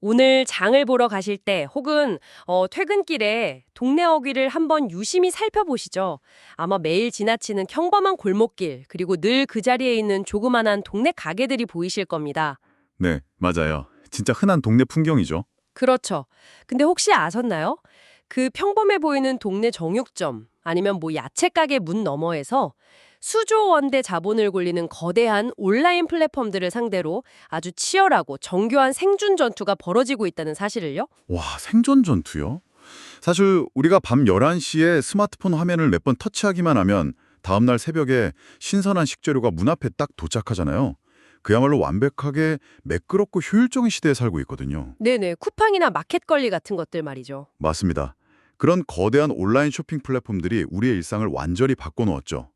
오늘 장을 보러 가실 때 혹은 퇴근길에 동네 어귀를 한번 유심히 살펴보시죠. 아마 매일 지나치는 평범한 골목길, 그리고 늘 그 자리에 있는 조그만한 동네 가게들이 보이실 겁니다. 네, 맞아요. 진짜 흔한 동네 풍경이죠. 그렇죠. 근데 혹시 아셨나요? 그 평범해 보이는 동네 정육점, 아니면 뭐 야채 가게 문 너머에서 수조 원대 자본을 굴리는 거대한 온라인 플랫폼들을 상대로 아주 치열하고 정교한 생존 전투가 벌어지고 있다는 사실을요? 와, 생존 전투요? 사실 우리가 밤 11시에 스마트폰 화면을 몇 번 터치하기만 하면 다음날 새벽에 신선한 식재료가 문 앞에 딱 도착하잖아요. 그야말로 완벽하게 매끄럽고 효율적인 시대에 살고 있거든요. 네네, 쿠팡이나 마켓컬리 같은 것들 말이죠. 맞습니다. 그런 거대한 온라인 쇼핑 플랫폼들이 우리의 일상을 완전히 바꿔놓았죠.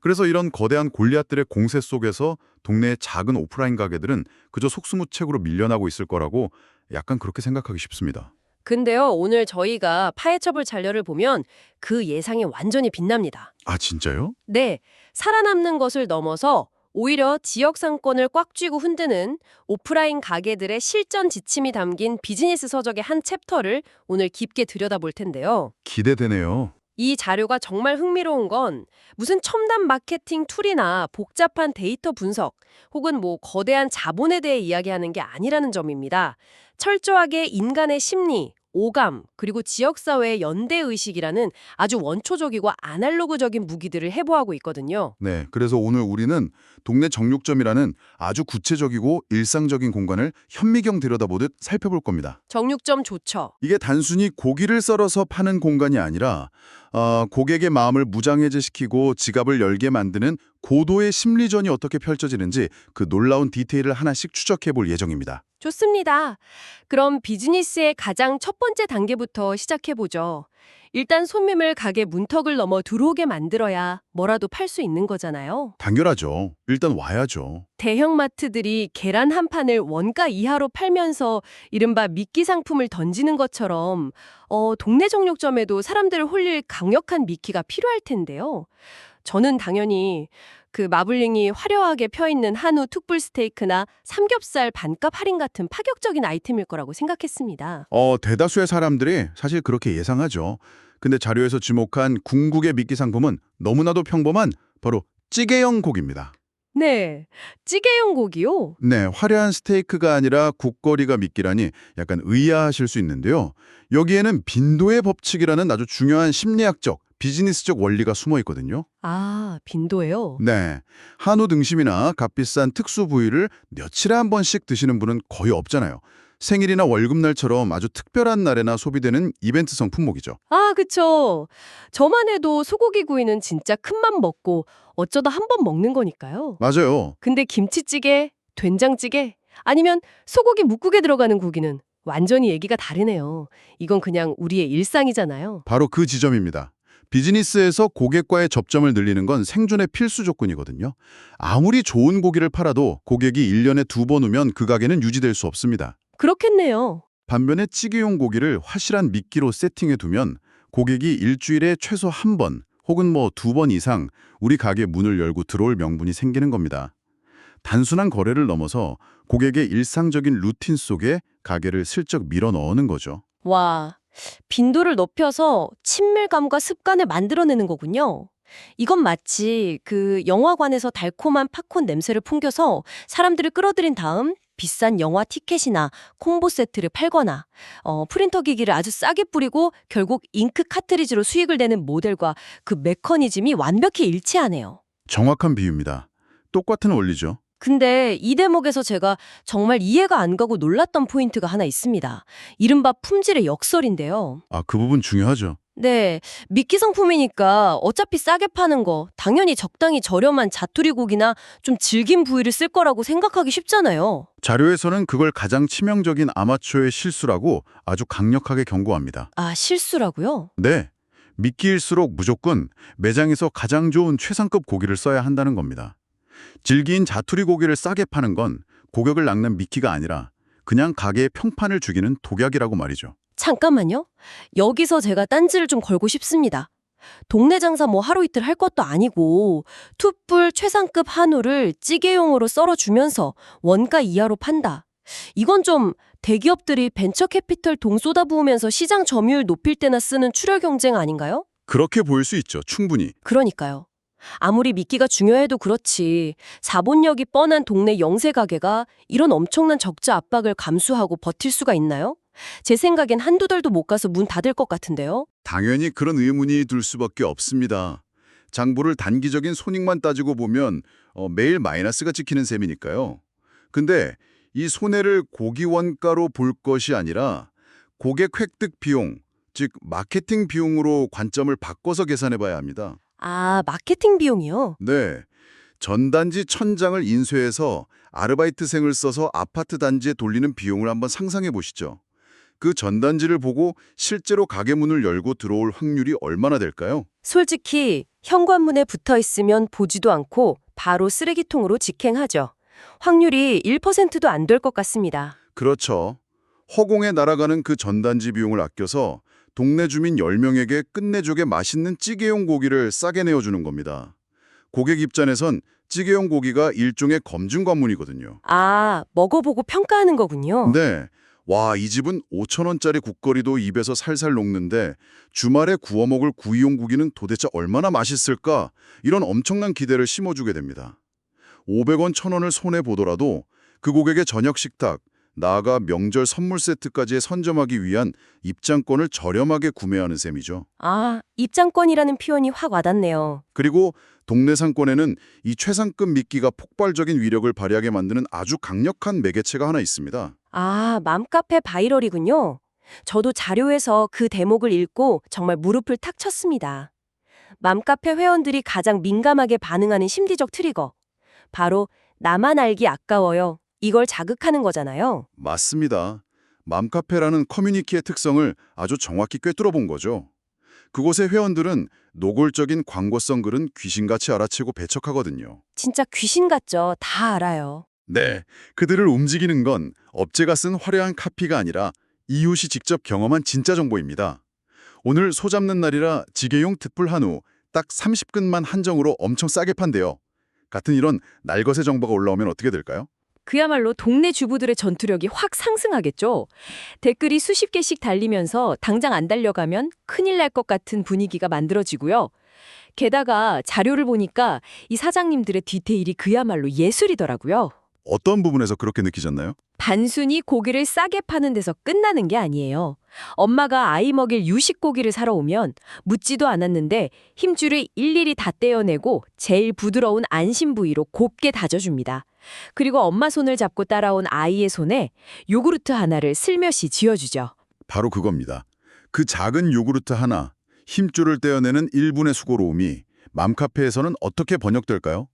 그래서 이런 거대한 골리앗들의 공세 속에서 동네의 작은 오프라인 가게들은 그저 속수무책으로 밀려나고 있을 거라고 약간 그렇게 생각하기 쉽습니다. 근데요, 오늘 저희가 파헤쳐볼 자료를 보면 그 예상이 완전히 빗납니다. 아, 진짜요? 네, 살아남는 것을 넘어서 오히려 지역 상권을 꽉 쥐고 흔드는 오프라인 가게들의 실전 지침이 담긴 비즈니스 서적의 한 챕터를 오늘 깊게 들여다볼 텐데요. 기대되네요. 이 자료가 정말 흥미로운 건 무슨 첨단 마케팅 툴이나 복잡한 데이터 분석 혹은 뭐 거대한 자본에 대해 이야기하는 게 아니라는 점입니다. 철저하게 인간의 심리, 오감, 그리고 지역사회의 연대의식이라는 아주 원초적이고 아날로그적인 무기들을 해부하고 있거든요. 네, 그래서 오늘 우리는 동네 정육점이라는 아주 구체적이고 일상적인 공간을 현미경 들여다보듯 살펴볼 겁니다. 정육점 좋죠. 이게 단순히 고기를 썰어서 파는 공간이 아니라 고객의 마음을 무장해제시키고 지갑을 열게 만드는 고도의 심리전이 어떻게 펼쳐지는지 그 놀라운 디테일을 하나씩 추적해 볼 예정입니다. 좋습니다. 그럼 비즈니스의 가장 첫 번째 단계부터 시작해보죠. 일단 손님을 가게 문턱을 넘어 들어오게 만들어야 뭐라도 팔 수 있는 거잖아요. 당연하죠. 일단 와야죠. 대형마트들이 계란 한 판을 원가 이하로 팔면서 이른바 미끼 상품을 던지는 것처럼 동네 정육점에도 사람들을 홀릴 강력한 미끼가 필요할 텐데요. 저는 당연히 그 마블링이 화려하게 펴있는 한우 툭불 스테이크나 삼겹살 반값 할인 같은 파격적인 아이템일 거라고 생각했습니다. 대다수의 사람들이 사실 그렇게 예상하죠. 근데 자료에서 지목한 궁극의 미끼 상품은 너무나도 평범한 바로 찌개용 고기입니다. 네, 찌개용 고기요? 네, 화려한 스테이크가 아니라 국거리가 미끼라니 약간 의아하실 수 있는데요. 여기에는 빈도의 법칙이라는 아주 중요한 심리학적, 비즈니스적 원리가 숨어 있거든요. 아, 빈도예요? 네, 한우 등심이나 값비싼 특수 부위를 며칠에 한 번씩 드시는 분은 거의 없잖아요. 생일이나 월급날처럼 아주 특별한 날에나 소비되는 이벤트성 품목이죠. 아, 그쵸. 저만 해도 소고기 구이는 진짜 큰맘 먹고 어쩌다 한 번 먹는 거니까요. 맞아요. 근데 김치찌개, 된장찌개, 아니면 소고기 묵국에 들어가는 고기는 완전히 얘기가 다르네요. 이건 그냥 우리의 일상이잖아요. 바로 그 지점입니다. 비즈니스에서 고객과의 접점을 늘리는 건 생존의 필수 조건이거든요. 아무리 좋은 고기를 팔아도 고객이 1년에 2번 오면 그 가게는 유지될 수 없습니다. 그렇겠네요. 반면에 찌개용 고기를 확실한 미끼로 세팅해 두면 고객이 일주일에 최소 한 번 혹은 뭐 2번 이상 우리 가게 문을 열고 들어올 명분이 생기는 겁니다. 단순한 거래를 넘어서 고객의 일상적인 루틴 속에 가게를 슬쩍 밀어 넣는 거죠. 와, 빈도를 높여서 친밀감과 습관을 만들어내는 거군요. 이건 마치 그 영화관에서 달콤한 팝콘 냄새를 풍겨서 사람들을 끌어들인 다음 비싼 영화 티켓이나 콤보 세트를 팔거나 프린터 기기를 아주 싸게 뿌리고 결국 잉크 카트리지로 수익을 내는 모델과 그 메커니즘이 완벽히 일치하네요. 정확한 비유입니다. 똑같은 원리죠. 근데 이 대목에서 제가 정말 이해가 안 가고 놀랐던 포인트가 하나 있습니다. 이른바 품질의 역설인데요. 그 부분 중요하죠. 네, 미끼 상품이니까 어차피 싸게 파는 거 당연히 적당히 저렴한 자투리 고기나 좀 질긴 부위를 쓸 거라고 생각하기 쉽잖아요. 자료에서는 그걸 가장 치명적인 아마추어의 실수라고 아주 강력하게 경고합니다. 아, 실수라고요? 네, 미끼일수록 무조건 매장에서 가장 좋은 최상급 고기를 써야 한다는 겁니다. 질긴 자투리 고기를 싸게 파는 건 고객을 낚는 미끼가 아니라 그냥 가게의 평판을 죽이는 독약이라고 말이죠. 잠깐만요. 여기서 제가 딴지를 좀 걸고 싶습니다. 동네 장사 뭐 하루 이틀 할 것도 아니고 툭불 최상급 한우를 찌개용으로 썰어주면서 원가 이하로 판다. 이건 좀 대기업들이 벤처 캐피털 돈 쏟아부으면서 시장 점유율 높일 때나 쓰는 출혈 경쟁 아닌가요? 그렇게 보일 수 있죠. 충분히. 그러니까요. 아무리 미끼가 중요해도 그렇지 자본력이 뻔한 동네 영세 가게가 이런 엄청난 적자 압박을 감수하고 버틸 수가 있나요? 제 생각엔 한두 달도 못 가서 문 닫을 것 같은데요. 당연히 그런 의문이 들 수밖에 없습니다. 장부를 단기적인 손익만 따지고 보면 매일 마이너스가 찍히는 셈이니까요. 근데 이 손해를 고기 원가로 볼 것이 아니라 고객 획득 비용, 즉 마케팅 비용으로 관점을 바꿔서 계산해 봐야 합니다. 아, 마케팅 비용이요? 네, 전단지 1000장을 인쇄해서 아르바이트생을 써서 아파트 단지에 돌리는 비용을 한번 상상해 보시죠. 그 전단지를 보고 실제로 가게 문을 열고 들어올 확률이 얼마나 될까요? 솔직히 현관문에 붙어 있으면 보지도 않고 바로 쓰레기통으로 직행하죠. 확률이 1%도 안 될 것 같습니다. 그렇죠. 허공에 날아가는 그 전단지 비용을 아껴서 동네 주민 10명에게 끝내주게 맛있는 찌개용 고기를 싸게 내어주는 겁니다. 고객 입장에선 찌개용 고기가 일종의 검증 관문이거든요. 아, 먹어보고 평가하는 거군요. 네. 와, 이 집은 5,000원짜리 국거리도 입에서 살살 녹는데 주말에 구워 먹을 구이용 고기는 도대체 얼마나 맛있을까? 이런 엄청난 기대를 심어주게 됩니다. 500원, 1,000원을 손해보더라도 그 고객의 저녁 식탁, 나아가 명절 선물 세트까지 선점하기 위한 입장권을 저렴하게 구매하는 셈이죠. 아, 입장권이라는 표현이 확 와닿네요. 그리고 동네 상권에는 이 최상급 미끼가 폭발적인 위력을 발휘하게 만드는 아주 강력한 매개체가 하나 있습니다. 아, 맘카페 바이럴이군요. 저도 자료에서 그 대목을 읽고 정말 무릎을 탁 쳤습니다. 맘카페 회원들이 가장 민감하게 반응하는 심리적 트리거. 바로 나만 알기 아까워요. 이걸 자극하는 거잖아요. 맞습니다. 맘카페라는 커뮤니티의 특성을 아주 정확히 꿰뚫어 본 거죠. 그곳의 회원들은 노골적인 광고성 글은 귀신같이 알아채고 배척하거든요. 진짜 귀신 같죠? 다 알아요. 네, 그들을 움직이는 건 업체가 쓴 화려한 카피가 아니라 이웃이 직접 경험한 진짜 정보입니다. 오늘 소 잡는 날이라 지게용 특불 한우 딱 30근만 한정으로 엄청 싸게 판대요. 같은 이런 날것의 정보가 올라오면 어떻게 될까요? 그야말로 동네 주부들의 전투력이 확 상승하겠죠. 댓글이 수십 개씩 달리면서 당장 안 달려가면 큰일 날 것 같은 분위기가 만들어지고요. 게다가 자료를 보니까 이 사장님들의 디테일이 그야말로 예술이더라고요. 어떤 부분에서 그렇게 느끼셨나요? 단순히 고기를 싸게 파는 데서 끝나는 게 아니에요. 엄마가 아이 먹일 유식 고기를 사러 오면 묻지도 않았는데 힘줄을 일일이 다 떼어내고 제일 부드러운 안심 부위로 곱게 다져줍니다. 그리고 엄마 손을 잡고 따라온 아이의 손에 요구르트 하나를 슬며시 쥐어주죠. 바로 그겁니다. 그 작은 요구르트 하나, 힘줄을 떼어내는 1분의 수고로움이 맘카페에서는 어떻게 번역될까요?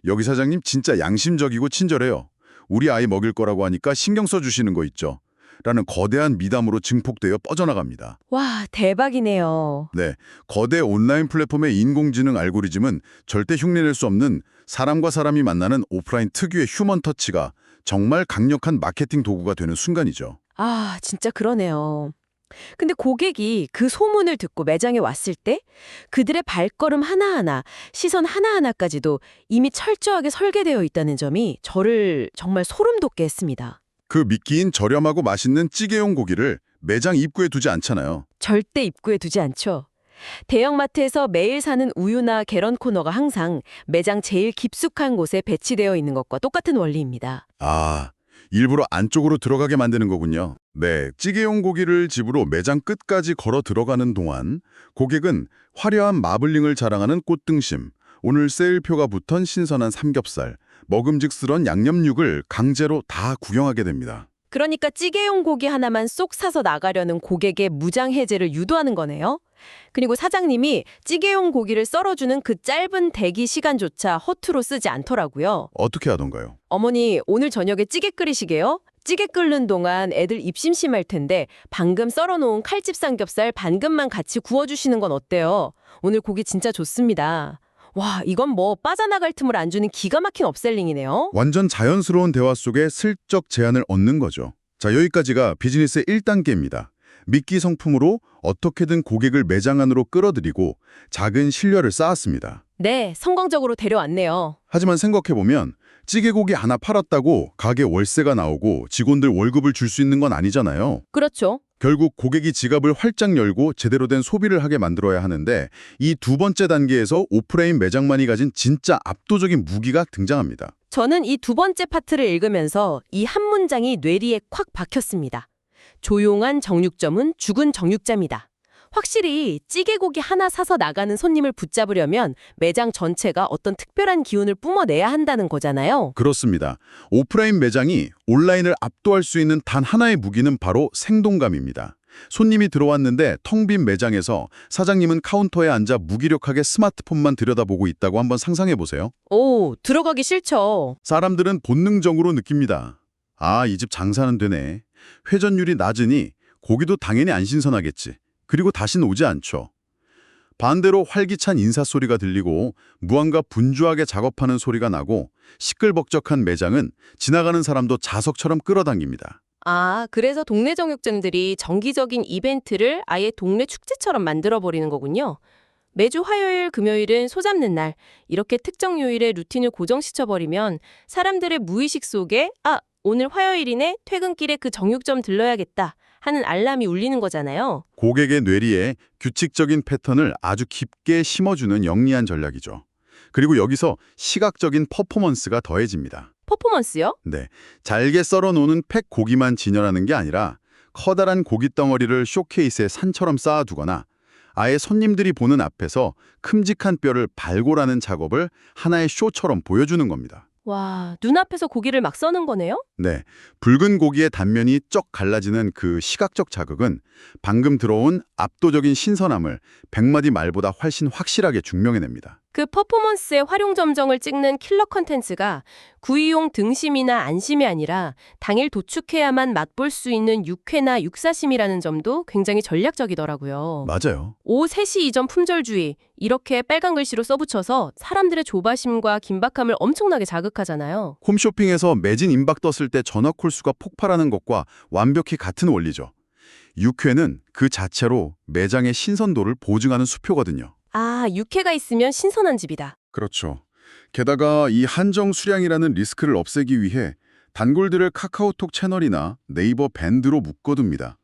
여기 사장님 진짜 양심적이고 친절해요. 우리 아이 먹일 거라고 하니까 신경 써주시는 거 있죠. 라는 거대한 미담으로 증폭되어 뻗어나갑니다. 와, 대박이네요. 네, 거대 온라인 플랫폼의 인공지능 알고리즘은 절대 흉내낼 수 없는 사람과 사람이 만나는 오프라인 특유의 휴먼 터치가 정말 강력한 마케팅 도구가 되는 순간이죠. 아, 진짜 그러네요. 근데 고객이 그 소문을 듣고 매장에 왔을 때 그들의 발걸음 하나하나, 시선 하나하나까지도 이미 철저하게 설계되어 있다는 점이 저를 정말 소름 돋게 했습니다. 그 미끼인 저렴하고 맛있는 찌개용 고기를 매장 입구에 두지 않잖아요. 절대 입구에 두지 않죠. 대형마트에서 매일 사는 우유나 계란 코너가 항상 매장 제일 깊숙한 곳에 배치되어 있는 것과 똑같은 원리입니다. 아, 일부러 안쪽으로 들어가게 만드는 거군요. 네, 찌개용 고기를 집으로 매장 끝까지 걸어 들어가는 동안 고객은 화려한 마블링을 자랑하는 꽃등심, 오늘 세일표가 붙은 신선한 삼겹살, 먹음직스런 양념육을 강제로 다 구경하게 됩니다. 그러니까 찌개용 고기 하나만 쏙 사서 나가려는 고객의 무장 해제를 유도하는 거네요. 그리고 사장님이 찌개용 고기를 썰어주는 그 짧은 대기 시간조차 허투루 쓰지 않더라고요. 어떻게 하던가요? 어머니, 오늘 저녁에 찌개 끓이시게요? 찌개 끓는 동안 애들 입 심심할 텐데 방금 썰어놓은 칼집 삼겹살 반금만 같이 구워주시는 건 어때요? 오늘 고기 진짜 좋습니다. 와, 이건 뭐 빠져나갈 틈을 안 주는 기가 막힌 업셀링이네요. 완전 자연스러운 대화 속에 슬쩍 제안을 얻는 거죠. 자, 여기까지가 비즈니스의 1단계입니다. 미끼 성품으로 어떻게든 고객을 매장 안으로 끌어들이고 작은 신뢰를 쌓았습니다. 네, 성공적으로 데려왔네요. 하지만 생각해보면 찌개고기 하나 팔았다고 가게 월세가 나오고 직원들 월급을 줄 수 있는 건 아니잖아요. 그렇죠. 결국 고객이 지갑을 활짝 열고 제대로 된 소비를 하게 만들어야 하는데 이 두 번째 단계에서 오프라인 매장만이 가진 진짜 압도적인 무기가 등장합니다. 저는 이 두 번째 파트를 읽으면서 이 한 문장이 뇌리에 콱 박혔습니다. 조용한 정육점은 죽은 정육점이다. 확실히 찌개고기 하나 사서 나가는 손님을 붙잡으려면 매장 전체가 어떤 특별한 기운을 뿜어내야 한다는 거잖아요. 그렇습니다. 오프라인 매장이 온라인을 압도할 수 있는 단 하나의 무기는 바로 생동감입니다. 손님이 들어왔는데 텅 빈 매장에서 사장님은 카운터에 앉아 무기력하게 스마트폰만 들여다보고 있다고 한번 상상해 보세요. 오, 들어가기 싫죠. 사람들은 본능적으로 느낍니다. 아, 이 집 장사는 되네. 회전율이 낮으니 고기도 당연히 안 신선하겠지. 그리고 다시는 오지 않죠. 반대로 활기찬 인사소리가 들리고 무언가 분주하게 작업하는 소리가 나고 시끌벅적한 매장은 지나가는 사람도 자석처럼 끌어당깁니다. 아, 그래서 동네 정육점들이 정기적인 이벤트를 아예 동네 축제처럼 만들어버리는 거군요. 매주 화요일, 금요일은 소 잡는 날, 이렇게 특정 요일에 루틴을 고정시켜버리면 사람들의 무의식 속에 오늘 화요일이네, 퇴근길에 그 정육점 들러야겠다 하는 알람이 울리는 거잖아요. 고객의 뇌리에 규칙적인 패턴을 아주 깊게 심어주는 영리한 전략이죠. 그리고 여기서 시각적인 퍼포먼스가 더해집니다. 퍼포먼스요? 네, 잘게 썰어놓는 팩 고기만 진열하는 게 아니라 커다란 고기 덩어리를 쇼케이스에 산처럼 쌓아두거나 아예 손님들이 보는 앞에서 큼직한 뼈를 발골하는 작업을 하나의 쇼처럼 보여주는 겁니다. 와, 눈앞에서 고기를 막 써는 거네요? 네, 붉은 고기의 단면이 쩍 갈라지는 그 시각적 자극은 방금 들어온 압도적인 신선함을 100마디 말보다 훨씬 확실하게 증명해냅니다. 그 퍼포먼스의 활용 점정을 찍는 킬러 컨텐츠가 구이용 등심이나 안심이 아니라 당일 도축해야만 맛볼 수 있는 육회나 육사심이라는 점도 굉장히 전략적이더라고요. 맞아요. 오후 3시 이전 품절주의 이렇게 빨간 글씨로 써붙여서 사람들의 조바심과 긴박함을 엄청나게 자극하잖아요. 홈쇼핑에서 매진 임박 떴을 때 전화 콜수가 폭발하는 것과 완벽히 같은 원리죠. 육회는 그 자체로 매장의 신선도를 보증하는 수표거든요. 아, 육회가 있으면 신선한 집이다. 그렇죠. 게다가 이 한정 수량이라는 리스크를 없애기 위해 단골들을 카카오톡 채널이나 네이버 밴드로 묶어둡니다.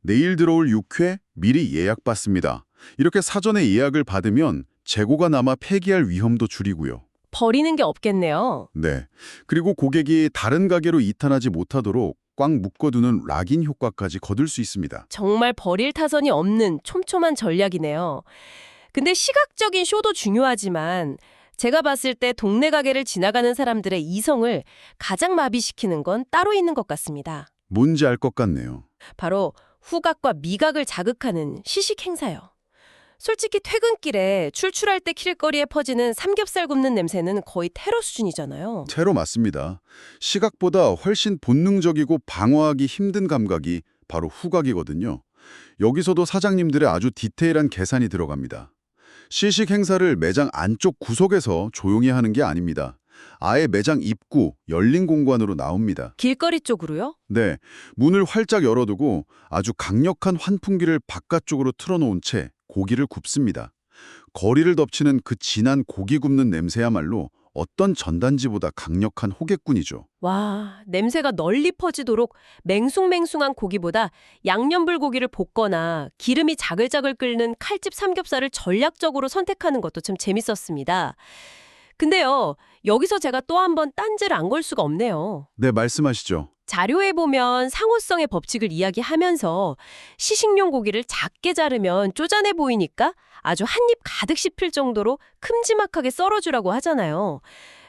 내일 들어올 육회 미리 예약받습니다. 이렇게 사전에 예약을 받으면 재고가 남아 폐기할 위험도 줄이고요. 버리는 게 없겠네요. 네. 그리고 고객이 다른 가게로 이탈하지 못하도록 꽉 묶어두는 락인 효과까지 거둘 수 있습니다. 정말 버릴 타선이 없는 촘촘한 전략이네요. 근데 시각적인 쇼도 중요하지만 제가 봤을 때 동네 가게를 지나가는 사람들의 이성을 가장 마비시키는 건 따로 있는 것 같습니다. 뭔지 알 것 같네요. 바로 후각과 미각을 자극하는 시식 행사요. 솔직히 퇴근길에 출출할 때 길거리에 퍼지는 삼겹살 굽는 냄새는 거의 테러 수준이잖아요. 테러 맞습니다. 시각보다 훨씬 본능적이고 방어하기 힘든 감각이 바로 후각이거든요. 여기서도 사장님들의 아주 디테일한 계산이 들어갑니다. 시식 행사를 매장 안쪽 구석에서 조용히 하는 게 아닙니다. 아예 매장 입구, 열린 공간으로 나옵니다. 길거리 쪽으로요? 네, 문을 활짝 열어두고 아주 강력한 환풍기를 바깥쪽으로 틀어놓은 채 고기를 굽습니다. 거리를 덮치는 그 진한 고기 굽는 냄새야말로 어떤 전단지보다 강력한 호객군이죠. 와, 냄새가 널리 퍼지도록 맹숭맹숭한 고기보다 양념불고기를 볶거나 기름이 자글자글 끓는 칼집 삼겹살을 전략적으로 선택하는 것도 참 재밌었습니다. 근데요, 여기서 제가 또 한 번 딴지를 안 걸 수가 없네요. 네, 말씀하시죠. 자료에 보면 상호성의 법칙을 이야기하면서 시식용 고기를 작게 자르면 쪼잔해 보이니까 아주 한 입 가득 씹힐 정도로 큼지막하게 썰어주라고 하잖아요.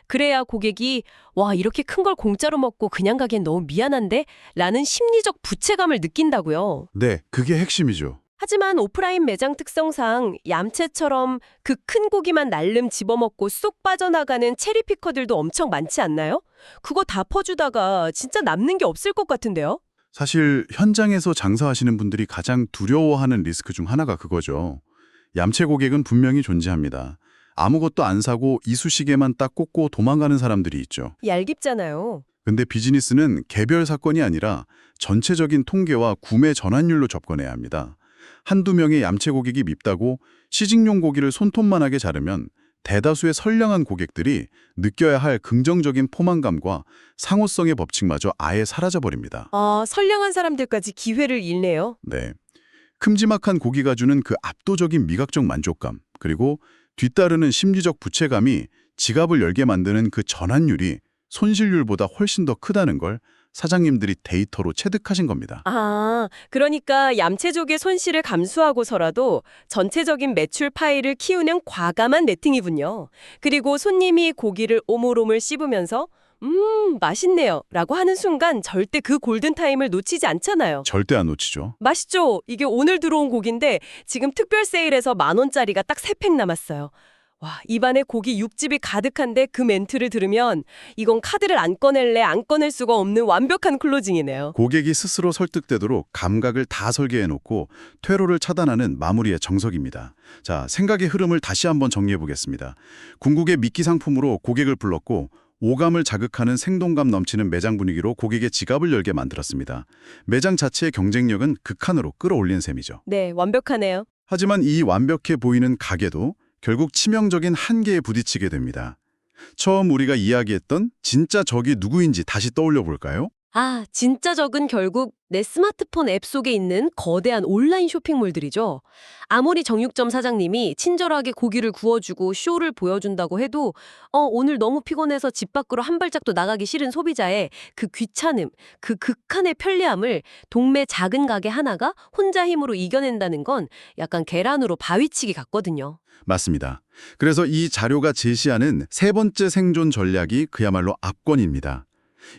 그래야 고객이 와, 이렇게 큰 걸 공짜로 먹고 그냥 가기엔 너무 미안한데? 라는 심리적 부채감을 느낀다고요. 네, 그게 핵심이죠. 하지만 오프라인 매장 특성상 얌체처럼 그 큰 고기만 날름 집어먹고 쏙 빠져나가는 체리피커들도 엄청 많지 않나요? 그거 다 퍼주다가 진짜 남는 게 없을 것 같은데요? 사실 현장에서 장사하시는 분들이 가장 두려워하는 리스크 중 하나가 그거죠. 얌체 고객은 분명히 존재합니다. 아무것도 안 사고 이쑤시개만 딱 꽂고 도망가는 사람들이 있죠. 얄깁잖아요. 근데 비즈니스는 개별 사건이 아니라 전체적인 통계와 구매 전환율로 접근해야 합니다. 한두 명의 얌체 고객이 밉다고 시식용 고기를 손톱만하게 자르면 대다수의 선량한 고객들이 느껴야 할 긍정적인 포만감과 상호성의 법칙마저 아예 사라져버립니다. 아, 선량한 사람들까지 기회를 잃네요. 네. 큼지막한 고기가 주는 그 압도적인 미각적 만족감, 그리고 뒤따르는 심리적 부채감이 지갑을 열게 만드는 그 전환율이 손실률보다 훨씬 더 크다는 걸 사장님들이 데이터로 체득하신 겁니다. 아, 그러니까 얌체족의 손실을 감수하고서라도 전체적인 매출 파이를 키우는 과감한 매팅이군요. 그리고 손님이 고기를 오물오물 씹으면서 맛있네요 라고 하는 순간 절대 그 골든타임을 놓치지 않잖아요. 절대 안 놓치죠. 맛있죠? 이게 오늘 들어온 고기인데 지금 특별 세일에서 10,000원짜리가 딱 3팩 남았어요. 와, 입안에 고기 육즙이 가득한데 그 멘트를 들으면 이건 카드를 안 꺼낼래 안 꺼낼 수가 없는 완벽한 클로징이네요. 고객이 스스로 설득되도록 감각을 다 설계해놓고 퇴로를 차단하는 마무리의 정석입니다. 자, 생각의 흐름을 다시 한번 정리해보겠습니다. 궁극의 미끼 상품으로 고객을 불렀고 오감을 자극하는 생동감 넘치는 매장 분위기로 고객의 지갑을 열게 만들었습니다. 매장 자체의 경쟁력은 극한으로 끌어올린 셈이죠. 네, 완벽하네요. 하지만 이 완벽해 보이는 가게도 결국 치명적인 한계에 부딪히게 됩니다. 처음 우리가 이야기했던 진짜 적이 누구인지 다시 떠올려 볼까요? 아, 진짜 적은 결국 내 스마트폰 앱 속에 있는 거대한 온라인 쇼핑몰들이죠. 아무리 정육점 사장님이 친절하게 고기를 구워주고 쇼를 보여준다고 해도 오늘 너무 피곤해서 집 밖으로 한 발짝도 나가기 싫은 소비자의 그 귀찮음, 그 극한의 편리함을 동네 작은 가게 하나가 혼자 힘으로 이겨낸다는 건 약간 계란으로 바위치기 같거든요. 맞습니다. 그래서 이 자료가 제시하는 세 번째 생존 전략이 그야말로 압권입니다.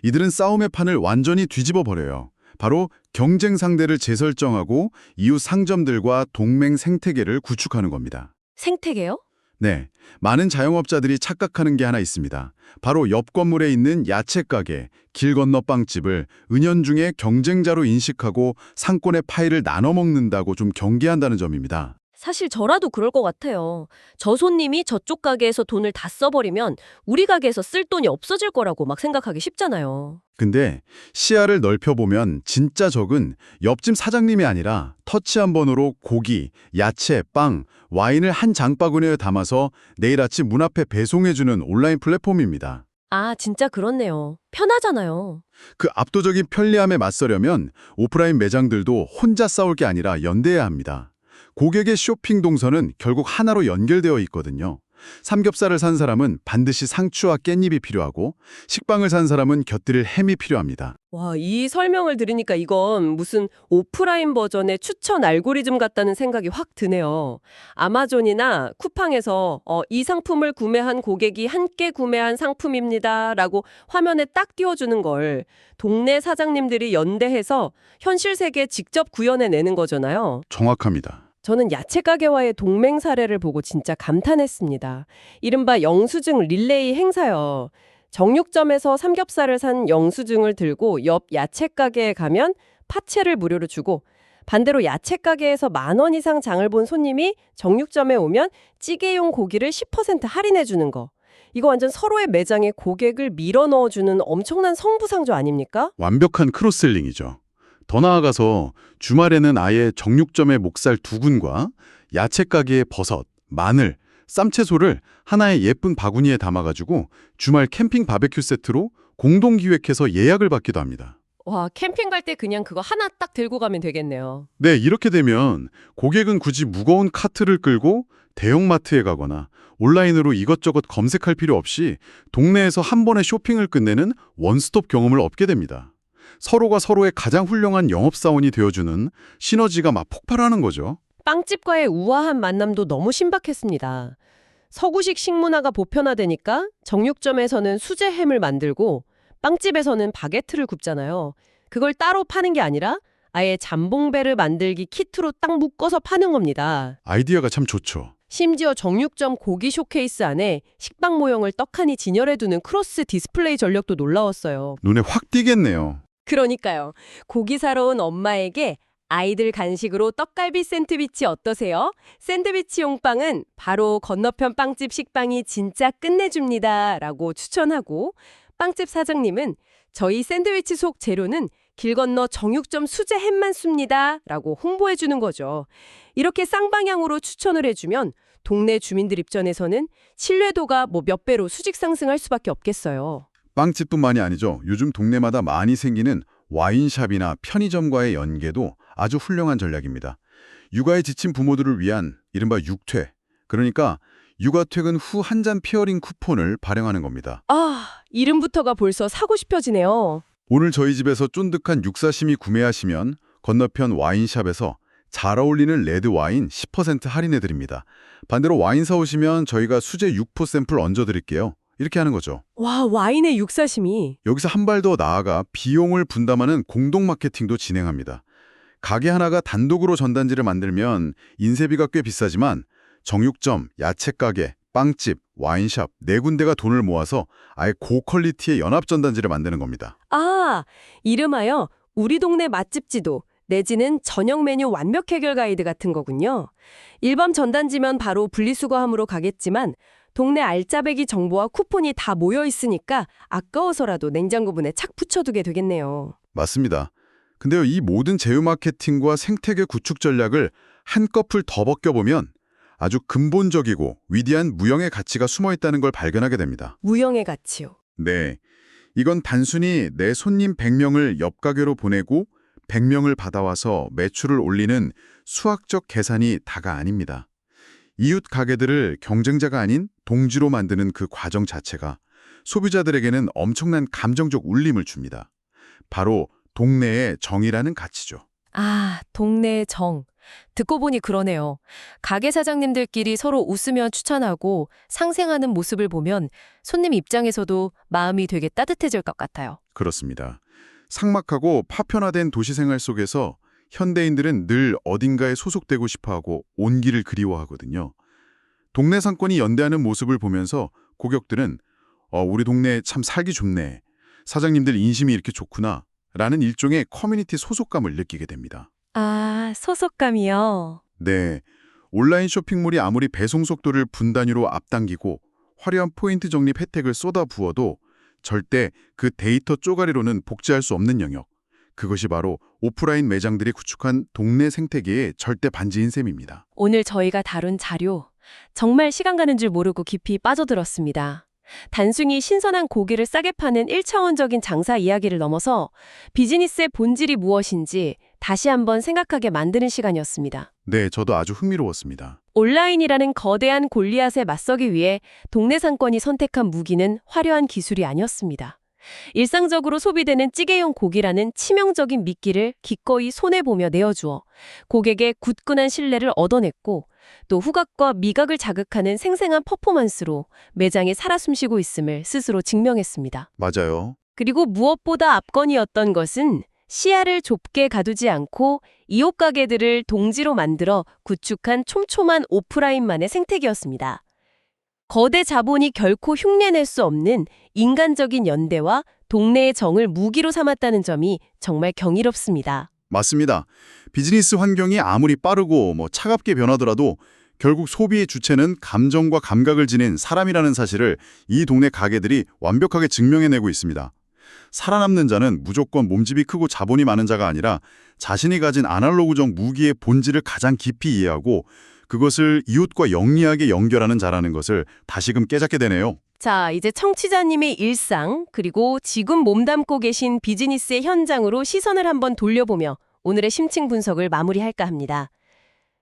이들은 싸움의 판을 완전히 뒤집어 버려요. 바로 경쟁 상대를 재설정하고 이웃 상점들과 동맹 생태계를 구축하는 겁니다. 생태계요? 네, 많은 자영업자들이 착각하는 게 하나 있습니다. 바로 옆 건물에 있는 야채 가게, 길 건너 빵집을 은연중에 경쟁자로 인식하고 상권의 파이를 나눠 먹는다고 좀 경계한다는 점입니다. 사실 저라도 그럴 것 같아요. 저 손님이 저쪽 가게에서 돈을 다 써버리면 우리 가게에서 쓸 돈이 없어질 거라고 막 생각하기 쉽잖아요. 근데 시야를 넓혀보면 진짜 적은 옆집 사장님이 아니라 터치 한 번으로 고기, 야채, 빵, 와인을 한 장바구니에 담아서 내일 아침 문 앞에 배송해주는 온라인 플랫폼입니다. 아, 진짜 그렇네요. 편하잖아요. 그 압도적인 편리함에 맞서려면 오프라인 매장들도 혼자 싸울 게 아니라 연대해야 합니다. 고객의 쇼핑 동선은 결국 하나로 연결되어 있거든요. 삼겹살을 산 사람은 반드시 상추와 깻잎이 필요하고 식빵을 산 사람은 곁들일 햄이 필요합니다. 와, 이 설명을 들으니까 이건 무슨 오프라인 버전의 추천 알고리즘 같다는 생각이 확 드네요. 아마존이나 쿠팡에서 이 상품을 구매한 고객이 함께 구매한 상품입니다 라고 화면에 딱 띄워주는 걸 동네 사장님들이 연대해서 현실 세계에 직접 구현해내는 거잖아요. 정확합니다. 저는 야채 가게와의 동맹 사례를 보고 진짜 감탄했습니다. 이른바 영수증 릴레이 행사요. 정육점에서 삼겹살을 산 영수증을 들고 옆 야채 가게에 가면 파채를 무료로 주고 반대로 야채 가게에서 10,000원 이상 장을 본 손님이 정육점에 오면 찌개용 고기를 10% 할인해 주는 거. 이거 완전 서로의 매장에 고객을 밀어 넣어주는 엄청난 성부상조 아닙니까? 완벽한 크로스셀링이죠. 더 나아가서 주말에는 아예 정육점의 목살 2군과 야채 가게의 버섯, 마늘, 쌈채소를 하나의 예쁜 바구니에 담아가지고 주말 캠핑 바베큐 세트로 공동 기획해서 예약을 받기도 합니다. 와, 캠핑 갈 때 그냥 그거 하나 딱 들고 가면 되겠네요. 네, 이렇게 되면 고객은 굳이 무거운 카트를 끌고 대형마트에 가거나 온라인으로 이것저것 검색할 필요 없이 동네에서 한 번에 쇼핑을 끝내는 원스톱 경험을 얻게 됩니다. 서로가 서로의 가장 훌륭한 영업사원이 되어주는 시너지가 막 폭발하는 거죠. 빵집과의 우아한 만남도 너무 신박했습니다. 서구식 식문화가 보편화되니까 정육점에서는 수제 햄을 만들고 빵집에서는 바게트를 굽잖아요. 그걸 따로 파는 게 아니라 아예 잠봉베르 만들기 키트로 딱 묶어서 파는 겁니다. 아이디어가 참 좋죠. 심지어 정육점 고기 쇼케이스 안에 식빵 모형을 떡하니 진열해두는 크로스 디스플레이 전력도 놀라웠어요. 눈에 확 띄겠네요. 그러니까요. 고기 사러 온 엄마에게 아이들 간식으로 떡갈비 샌드위치 어떠세요? 샌드위치용 빵은 바로 건너편 빵집 식빵이 진짜 끝내줍니다 라고 추천하고 빵집 사장님은 저희 샌드위치 속 재료는 길 건너 정육점 수제 햄만 씁니다 라고 홍보해주는 거죠. 이렇게 쌍방향으로 추천을 해주면 동네 주민들 입장에서는 신뢰도가 몇 배로 수직 상승할 수밖에 없겠어요. 빵집뿐만이 아니죠. 요즘 동네마다 많이 생기는 와인샵이나 편의점과의 연계도 아주 훌륭한 전략입니다. 육아에 지친 부모들을 위한 이른바 육퇴, 그러니까 육아 퇴근 후 한 잔 페어링 쿠폰을 발행하는 겁니다. 아, 이름부터가 벌써 사고 싶어지네요. 오늘 저희 집에서 쫀득한 육사시미 구매하시면 건너편 와인샵에서 잘 어울리는 레드 와인 10% 할인해 드립니다. 반대로 와인 사오시면 저희가 수제 육포 샘플 얹어드릴게요. 이렇게 하는 거죠. 와, 와인의 육사심이. 여기서 한 발 더 나아가 비용을 분담하는 공동 마케팅도 진행합니다. 가게 하나가 단독으로 전단지를 만들면 인쇄비가 꽤 비싸지만 정육점, 야채가게, 빵집, 와인샵 네 군데가 돈을 모아서 아예 고퀄리티의 연합 전단지를 만드는 겁니다. 아, 이름하여 우리 동네 맛집 지도 내지는 저녁 메뉴 완벽 해결 가이드 같은 거군요. 일반 전단지면 바로 분리수거함으로 가겠지만 동네 알짜배기 정보와 쿠폰이 다 모여 있으니까 아까워서라도 냉장고분에 착 붙여두게 되겠네요. 맞습니다. 근데요, 이 모든 제휴 마케팅과 생태계 구축 전략을 한꺼풀 더 벗겨보면 아주 근본적이고 위대한 무형의 가치가 숨어 있다는 걸 발견하게 됩니다. 무형의 가치요. 네, 이건 단순히 내 손님 100명을 옆 가게로 보내고 100명을 받아와서 매출을 올리는 수학적 계산이 다가 아닙니다. 이웃 가게들을 경쟁자가 아닌 동지로 만드는 그 과정 자체가 소비자들에게는 엄청난 감정적 울림을 줍니다. 바로 동네의 정이라는 가치죠. 아, 동네의 정. 듣고 보니 그러네요. 가게 사장님들끼리 서로 웃으며 추천하고 상생하는 모습을 보면 손님 입장에서도 마음이 되게 따뜻해질 것 같아요. 그렇습니다. 삭막하고 파편화된 도시 생활 속에서 현대인들은 늘 어딘가에 소속되고 싶어하고 온기를 그리워하거든요. 동네 상권이 연대하는 모습을 보면서 고객들은 우리 동네 참 살기 좋네. 사장님들 인심이 이렇게 좋구나. 라는 일종의 커뮤니티 소속감을 느끼게 됩니다. 아, 소속감이요. 네, 온라인 쇼핑몰이 아무리 배송 속도를 분 단위로 앞당기고 화려한 포인트 적립 혜택을 쏟아부어도 절대 그 데이터 쪼가리로는 복제할 수 없는 영역. 그것이 바로 오프라인 매장들이 구축한 동네 생태계의 절대 반지인 셈입니다. 오늘 저희가 다룬 자료, 정말 시간 가는 줄 모르고 깊이 빠져들었습니다. 단순히 신선한 고기를 싸게 파는 1차원적인 장사 이야기를 넘어서 비즈니스의 본질이 무엇인지 다시 한번 생각하게 만드는 시간이었습니다. 네, 저도 아주 흥미로웠습니다. 온라인이라는 거대한 골리앗에 맞서기 위해 동네 상권이 선택한 무기는 화려한 기술이 아니었습니다. 일상적으로 소비되는 찌개용 고기라는 치명적인 미끼를 기꺼이 손해보며 내어주어 고객의 굳건한 신뢰를 얻어냈고 또 후각과 미각을 자극하는 생생한 퍼포먼스로 매장이 살아 숨쉬고 있음을 스스로 증명했습니다. 맞아요. 그리고 무엇보다 압권이었던 것은 시야를 좁게 가두지 않고 이웃 가게들을 동지로 만들어 구축한 촘촘한 오프라인만의 생태계였습니다. 거대 자본이 결코 흉내낼 수 없는 인간적인 연대와 동네의 정을 무기로 삼았다는 점이 정말 경이롭습니다. 맞습니다. 비즈니스 환경이 아무리 빠르고 차갑게 변하더라도 결국 소비의 주체는 감정과 감각을 지닌 사람이라는 사실을 이 동네 가게들이 완벽하게 증명해내고 있습니다. 살아남는 자는 무조건 몸집이 크고 자본이 많은 자가 아니라 자신이 가진 아날로그적 무기의 본질을 가장 깊이 이해하고 그것을 이웃과 영리하게 연결하는 자라는 것을 다시금 깨닫게 되네요. 자, 이제 청취자님의 일상 그리고 지금 몸담고 계신 비즈니스의 현장으로 시선을 한번 돌려보며 오늘의 심층 분석을 마무리할까 합니다.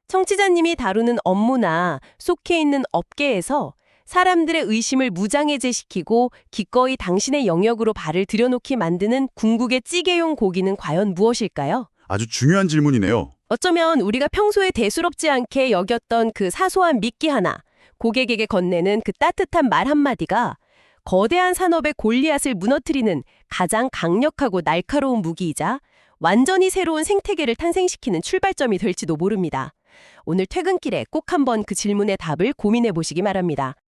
청취자님이 다루는 업무나 속해 있는 업계에서 사람들의 의심을 무장해제시키고 기꺼이 당신의 영역으로 발을 들여놓게 만드는 궁극의 찌개용 고기는 과연 무엇일까요? 아주 중요한 질문이네요. 어쩌면 우리가 평소에 대수롭지 않게 여겼던 그 사소한 미끼 하나, 고객에게 건네는 그 따뜻한 말 한마디가 거대한 산업의 골리앗을 무너뜨리는 가장 강력하고 날카로운 무기이자 완전히 새로운 생태계를 탄생시키는 출발점이 될지도 모릅니다. 오늘 퇴근길에 꼭 한번 그 질문의 답을 고민해 보시기 바랍니다.